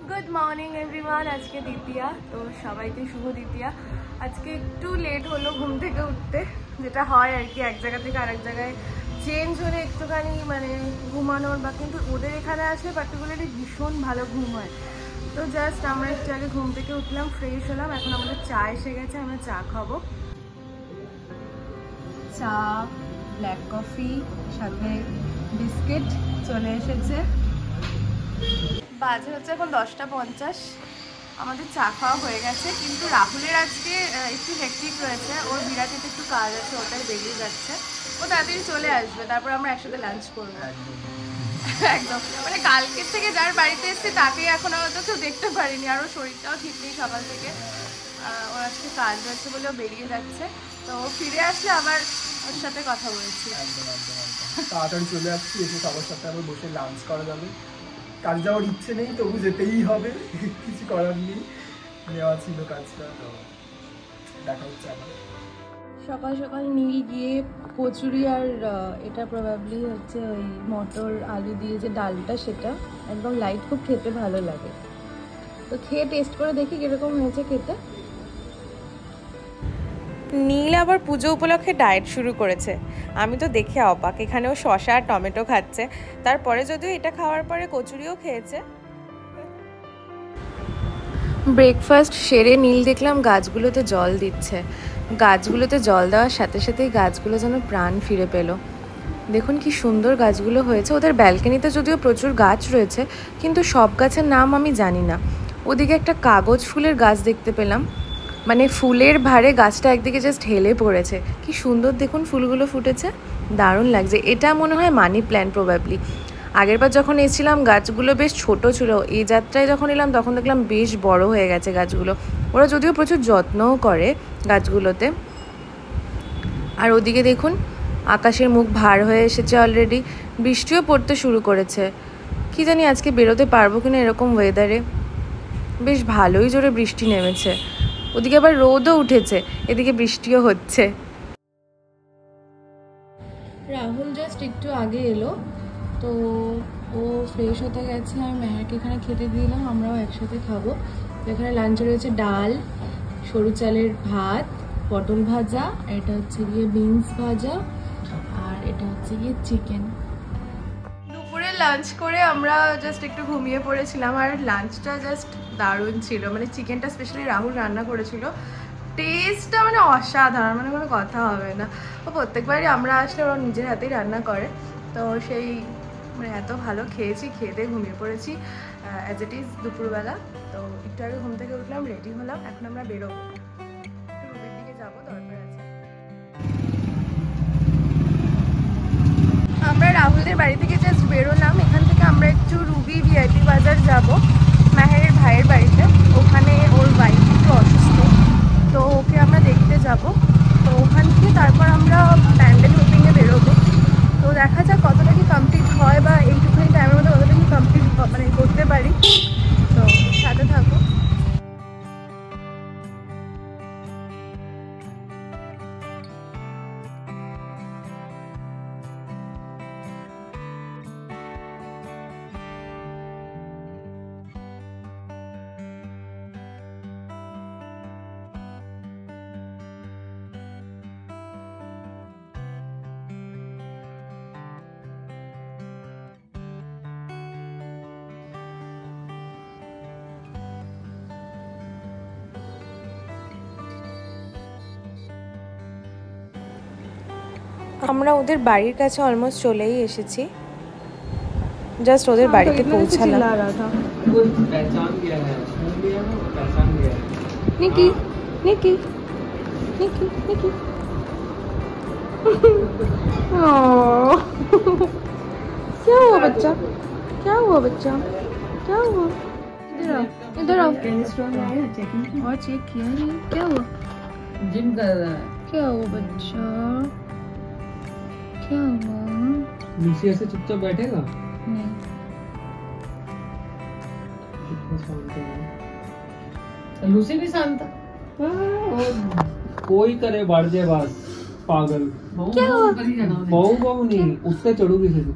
Good morning everyone. आज के द्वितीया तो सबाइके शुभ द्वितीया। आज के एकटू लेट हलो घुम থেকে উঠতে, যেটা হয় আর কি এক জায়গা থেকে আরেক জায়গায় চেঞ্জ হলে একটুখানি মানে ঘুমানোর বা, কিন্তু ওদের এখানে আসলে পার্টিকুলারলি ভীষণ ভালো ঘুম হয়। তো জাস্ট আমরা একটু আগে ঘুম থেকে উঠলাম, ফ্রেশ হলাম, এখন আমাদের চা এসে গেছে, আমরা চা খাবো। চা, ব্ল্যাক কফি, সাথে বিস্কিট চলে এসেছে। বাজে হচ্ছে এখন 10:50। আমাদের চা খাওয়া হয়ে গেছে, কিন্তু রাহুলের আজকে একটু হেক্টিক রয়েছে, ওর বিরাটিতে একটু কাজ আছে, ওটাই বেরিয়ে যাচ্ছে। ও তাড়াতাড়ি চলে আসবে, তারপর আমরা একসাথে লাঞ্চ করবো। একদম মানে কালকের থেকে যার বাড়িতে এসছে তাকে এখন হয়তো কেউ দেখতে পারিনি, আর ওর শরীরটাও ঠিক নেই সকাল থেকে। ওর আজকে কাজ আছে বলে ও বেরিয়ে যাচ্ছে, তো ফিরে আসলে আবার ওর সাথে কথা বলছি। তাড়াতাড়ি চলে যাচ্ছি, এসে সবার সাথে আবার বসে লাঞ্চ করা যাবে। কাজ যাওয়ার ইচ্ছে নেই, তবু যেতেই হবে, কিছু করার নেই, নেওয়া ছিল কাজটা, তো দেখা হচ্ছে আবার। সকাল সকাল নীল গিয়ে কচুরি আর এটা প্রবাবলি হচ্ছে ওই মটর আলু দিয়ে যে ডালটা, সেটা একদম লাইট, খুব খেতে ভালো লাগে। তো খেয়ে টেস্ট করে দেখি কিরকম হয়েছে খেতে। নীল আবার পুজো উপলক্ষে ডায়েট শুরু করেছে, আমি তো দেখে অবাক। এখানেও শসা আর টমেটো খাচ্ছে, তারপরে যদিও এটা খাওয়ার পরে কচুরিও খেয়েছে। ব্রেকফাস্ট সেরে নীল দেখলাম গাছগুলোতে জল দিচ্ছে। গাছগুলোতে জল দেওয়ার সাথে সাথেই গাছগুলো যেন প্রাণ ফিরে পেল। দেখুন কি সুন্দর গাছগুলো হয়েছে। ওদের ব্যালকনিতে যদিও প্রচুর গাছ রয়েছে, কিন্তু সব গাছের নাম আমি জানি না। ওদিকে একটা কাগজ ফুলের গাছ দেখতে পেলাম, মানে ফুলের ভারে গাছটা একদিকে জাস্ট হেলে পড়েছে। কি সুন্দর দেখুন ফুলগুলো ফুটেছে, দারুণ লাগছে। এটা মনে হয় মানি প্ল্যান্ট প্রবাবলি। আগেরবার যখন এসেছিলাম গাছগুলো বেশ ছোট ছিল, এই যাত্রায় যখন এলাম তখন দেখলাম বেশ বড় হয়ে গেছে গাছগুলো। ওরা যদিও প্রচুর যত্নও করে গাছগুলোতে। আর ওদিকে দেখুন আকাশের মুখ ভার হয়ে এসেছে অলরেডি, বৃষ্টিও পড়তে শুরু করেছে। কি জানি আজকে বেরোতে পারবো কিনা এরকম ওয়েদারে। বেশ ভালোই জোরে বৃষ্টি নেমেছে, ওদিকে আবার রোদও উঠেছে, এদিকে বৃষ্টিও হচ্ছে। রাহুল জাস্ট একটু আগে এলো, তো ও ফ্রেশ হতে গেছে। আমি মেহেরকে এখানে খেতে দিলাম, আমরাও একসাথে খাবো। এখানে লাঞ্চে রয়েছে ডাল, সরু চালের ভাত, পটল ভাজা, এটা হচ্ছে গিয়ে বিনস ভাজা, আর এটা হচ্ছে গিয়ে চিকেন। দুপুরে লাঞ্চ করে আমরা জাস্ট একটু ঘুমিয়ে পড়েছিলাম, আর লাঞ্চটা জাস্ট দারুণ ছিল। মানে চিকেনটা স্পেশালি রাহুল রান্না করেছিল, টেস্টটা মানে অসাধারণ, মানে কোনো কথা হবে না। ও প্রত্যেকবারই আমরা আসলে ওরা নিজের হাতেই রান্না করে, তো সেই মানে এত ভালো খেয়েছি, খেয়ে দিয়ে ঘুমিয়ে পড়েছি অ্যাজ ইট ইজ দুপুরবেলা। তো একটু আগে ঘুম থেকে উঠলাম, রেডি হলাম, এখন আমরা বেরোবো, রুবির দিকে যাবো, দরকার আছে। আমরা রাহুলদের বাড়ি থেকে জাস্ট বেরোলাম। এখান থেকে আমরা একটু রুবি ভিআইপি বাজার যাব, মেহেরের ভাইয়ের বাড়িতে। ওখানে ওর বাইক একটু অসুস্থ, তো ওকে আমরা দেখতে যাব। তো ওখান থেকে তারপর আমরা প্যান্ডেল হোপিংয়ে বেরোবো। তো দেখা যাক কতটা কি কমপ্লিট হয়, বা এইটুখানি টাইমের মধ্যে কতটা কি কমপ্লিট মানে করতে পারি। তো সাথে থাকো। আমরা ওদের বাড়ির কাছে অলমোস্ট চলেই এসেছি, জাস্ট ওদের বাড়িতে পৌঁছালাম। নিকি নিকি নিকি নিকি क्या हुआ बच्चा, क्या हुआ बच्चा, क्या हुआ? इधर आओ, इधर आओ। और चेक किया नहीं, क्या हुआ? जिम कर रहा है। क्या हुआ बच्चा, क्या हुआ? लूसी ऐसे चुपचाप बैठेगा नहीं। लूसी भी शांत है। कोई करे बढ़ जाए बस पागल। क्या हुआ? बहू बहू नहीं, उससे चढ़ूगी फिर।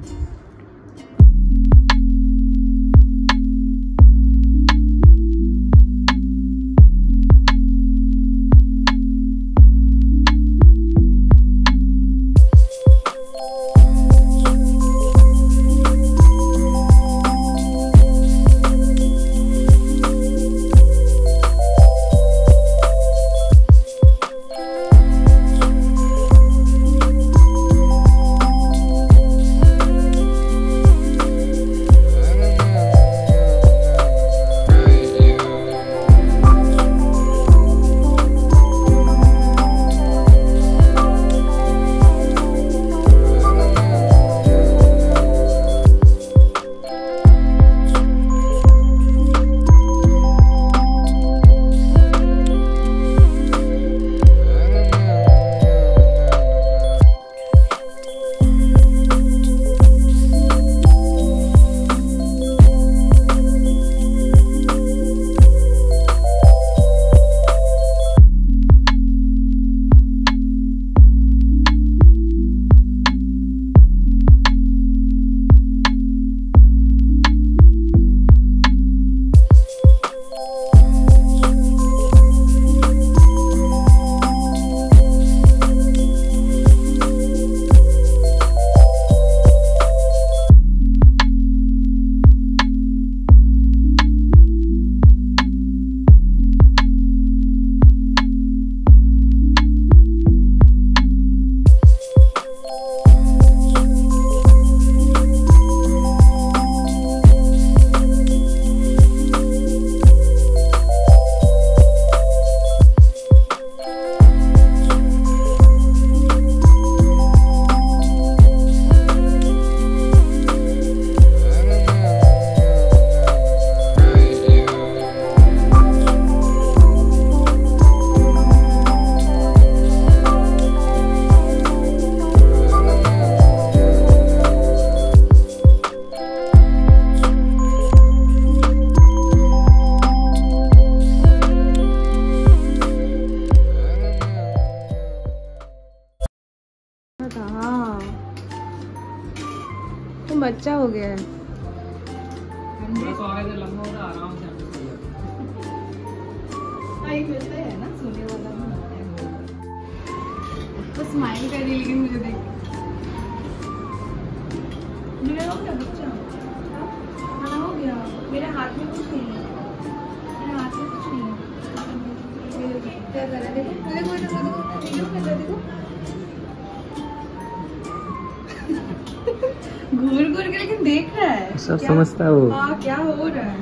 बच्चा हो गया है। थोड़ा सा आगे से लंबा होता आराम से हमसे सही होता। एक मिलता है ना सोने वाला में वो स्माइल कर रही लेकिन मुझे देख मेरा हो गया बच्चा खाना हो गया। मेरे हाथ में कुछ नहीं है, मेरे हाथ में कुछ नहीं है। क्या कर रहा है देखो देखो देखो देखो देखो घूर घूर के लेकिन देख रहा है सब समझता है वो। हाँ क्या हो रहा है।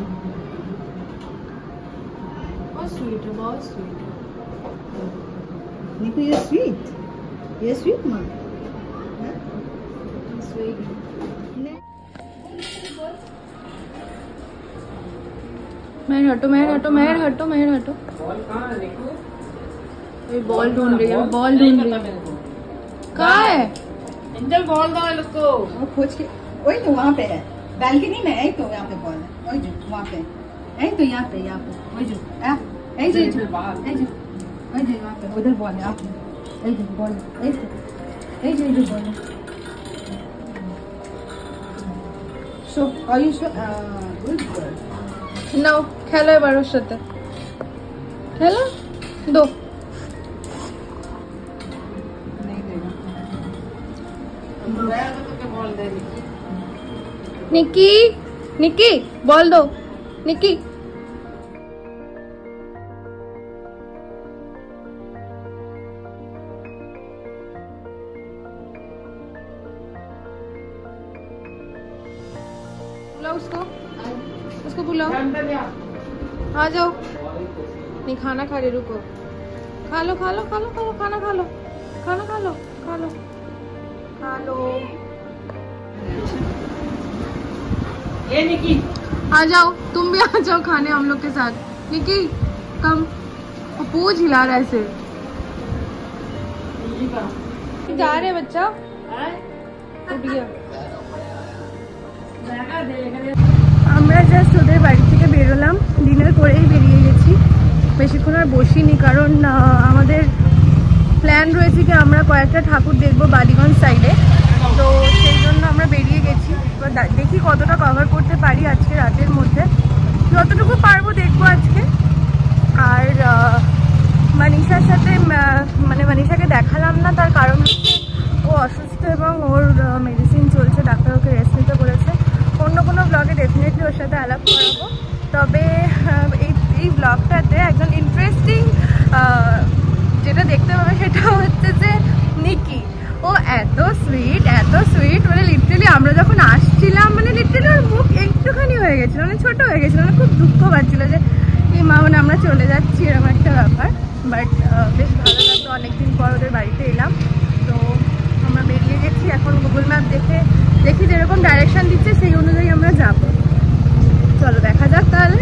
बहुत स्वीट है, बहुत स्वीट है। Nico, you're sweet. You're sweet, mom. Sweet महर हटो महर हटो महर हटो महर हटो। बॉल कहाँ है देखो? बॉल ढूंढ रही है, बॉल ढूंढ रही है। कहाँ है? एंजल बॉल दो इसको। वो खोज के वही तो वहाँ पे है बैल्कनी में। यही तो यहाँ पे बॉल है, वही जो वहाँ पे। यही तो यहाँ पे वही जो यही जो वही जो यहाँ पे उधर बॉल है। आप यही जो बॉल है, यही जो बॉल है। So are you sure? Good girl. নাও খেলো এবার ওর সাথে খেলো দো। नहीं देगा। निक्की निक्की बॉल दो निक्की। बुलाओ उसको बुलाओ। आ जाओ। नहीं खाना खा रहे, रुको। खा लो खा लो खा लो खा लो खाना खा लो खाना खा लो खा लो खा लो। ये निकी आ जाओ, तुम भी आ जाओ खाने हम लोग के साथ। निकी कम। पूछ हिला रहा है ऐसे। जा रहे बच्चा उठ गया। আমরা জাস্ট ওদের বাড়ি থেকে বেরোলাম, ডিনার করেই বেরিয়ে গেছি। বেশিক্ষণ আর বসিনি, কারণ আমাদের প্ল্যান রয়েছে কি আমরা কয়েকটা ঠাকুর দেখবো বালিগঞ্জ সাইডে, তো সেই জন্য আমরা বেরিয়ে গেছি। তো দেখি কতটা কভার করতে পারি আজকে রাতের মধ্যে, যতটুকু পারবো দেখবো আজকে। আর মানিশার সাথে মানে মানিশাকে দেখালাম না, তার কারণ ও অসুস্থ এবং ওর মেডিসিন চলছে, ডাক্তার ওকে রেস্ট নিতে বলেছে। অন্য কোনো ব্লগে ডেফিনেটলি ওর সাথে আলাপ করাবো। তবে এই ব্লগটাতে একজন ইন্টারেস্টিং যেটা দেখতে পাবে সেটা হচ্ছে যে নিকি। ও এত সুইট মানে লিটারালি আমরা যখন আসছিলাম মানে লিটারালি ওর মুখ একটুখানি হয়ে গেছিলো, মানে ছোট হয়ে গেছিলো, মানে খুব দুঃখ পাচ্ছিল যে এই মা মানে আমরা চলে যাচ্ছি এরকম একটা ব্যাপার। বাট বেশ ভালো লাগতো, অনেকদিন পর ওদের বাড়িতে এলাম। তো আমরা বেরিয়ে গেছি, এখন গুগল ম্যাপ দেখি যেরকম ডাইরেকশন দিচ্ছে সেই অনুযায়ী আমরা যাব। চলো দেখা যাক তাহলে।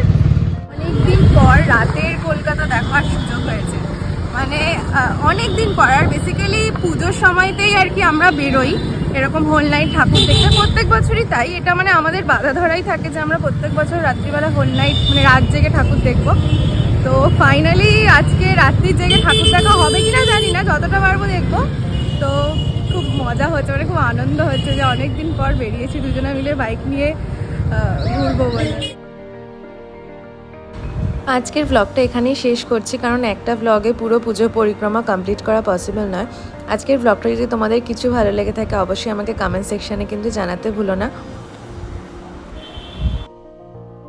অনেকদিন পর রাতের কলকাতা দেখার সুযোগ হয়েছে, মানে অনেকদিন পর। আর বেসিক্যালি পুজোর সময়তেই আর কি আমরা বেরোই এরকম হোল নাইট ঠাকুর দেখতে, প্রত্যেক বছরই তাই। এটা মানে আমাদের বাধা ধরাই থাকে যে আমরা প্রত্যেক বছর রাত্রিবেলা হোল নাইট মানে রাত জেগে ঠাকুর দেখবো। তো ফাইনালি আজকে রাত্রির জেগে ঠাকুর দেখা হবে কিনা জানি না, যতটা পারবো দেখবো। তো খুব মজা হচ্ছে, মানে খুব আনন্দ হচ্ছে যে অনেকদিন পর বেরিয়েছি দুজনে মিলে বাইক নিয়ে ঘুরবো বলে। আজকের ব্লগটা এখানেই শেষ করছি, কারণ একটা ব্লগে পুরো পুজো পরিক্রমা কমপ্লিট করা পসিবল নয়। আজকের ব্লগটা যদি তোমাদের কিছু ভালো লেগে থাকে অবশ্যই আমাকে কমেন্ট সেকশানে কিন্তু জানাতে ভুলো না।